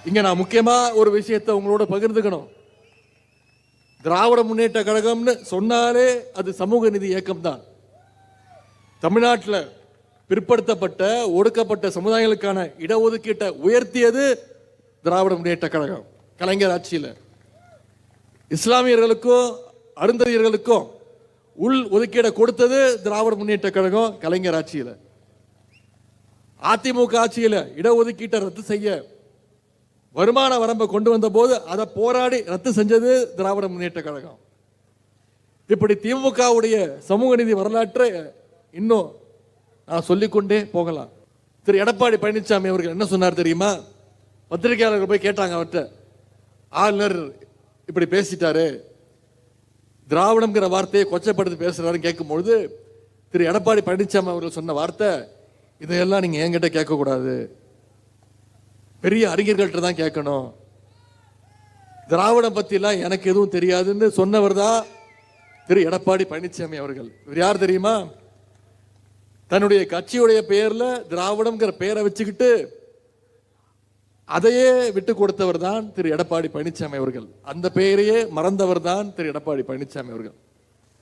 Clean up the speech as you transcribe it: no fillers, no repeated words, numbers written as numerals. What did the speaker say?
இங்க நான் முக்கியமா ஒரு விஷயத்தை உங்களோட பகிர்ந்துக்கணும். திராவிட முன்னேற்ற கழகம்னு சொன்னாலே அது சமூக நீதி இயக்கம் தான். தமிழ்நாட்டில் பிற்படுத்தப்பட்ட ஒடுக்கப்பட்ட சமுதாயங்களுக்கான இடஒதுக்கீட்டை உயர்த்தியது திராவிட முன்னேற்ற கழகம் கலைஞர் ஆட்சியில். இஸ்லாமியர்களுக்கும் அருந்ததியர்களுக்கும் உள் ஒதுக்கீடை கொடுத்தது திராவிட முன்னேற்ற கழகம் கலைஞர் ஆட்சியில். அதிமுக ஆட்சியில் இடஒதுக்கீட்டை ரத்து செய்ய வருமான வரம்பை கொண்டு வந்த போது அதை போராடி ரத்து செஞ்சது திராவிட முன்னேற்ற கழகம். இப்படி திமுகவுடைய சமூக நீதி வரலாற்றை இன்னும் நான் சொல்லிக்கொண்டே போகலாம். திரு எடப்பாடி பழனிசாமி அவர்கள் என்ன சொன்னார் தெரியுமா? பத்திரிகையாளர்கள் போய் கேட்டாங்க அவர்கிட்ட, ஆளுநர் இப்படி பேசிட்டாரு, திராவிடம்ங்கிற வார்த்தையை கொச்சப்படுத்தி பேசுறாருன்னு கேட்கும்பொழுது திரு எடப்பாடி பழனிசாமி அவர்கள் சொன்ன வார்த்தை, இதையெல்லாம் நீங்க என்கிட்ட கேட்கக்கூடாது, பெரிய அறிஞர்கள்ட்ட தான் கேட்கணும், திராவிடம் பத்திலாம் எனக்கு எதுவும் தெரியாதுன்னு சொன்னவர் தான் திரு எடப்பாடி பழனிசாமி அவர்கள். இவர் யார் தெரியுமா? தன்னுடைய கட்சியுடைய பெயர்ல திராவிடம்ங்கிற பெயரை வச்சுக்கிட்டு அதையே விட்டு கொடுத்தவர் தான் திரு எடப்பாடி பழனிசாமி அவர்கள். அந்த பெயரையே மறந்தவர் தான் திரு எடப்பாடி பழனிசாமி அவர்கள்.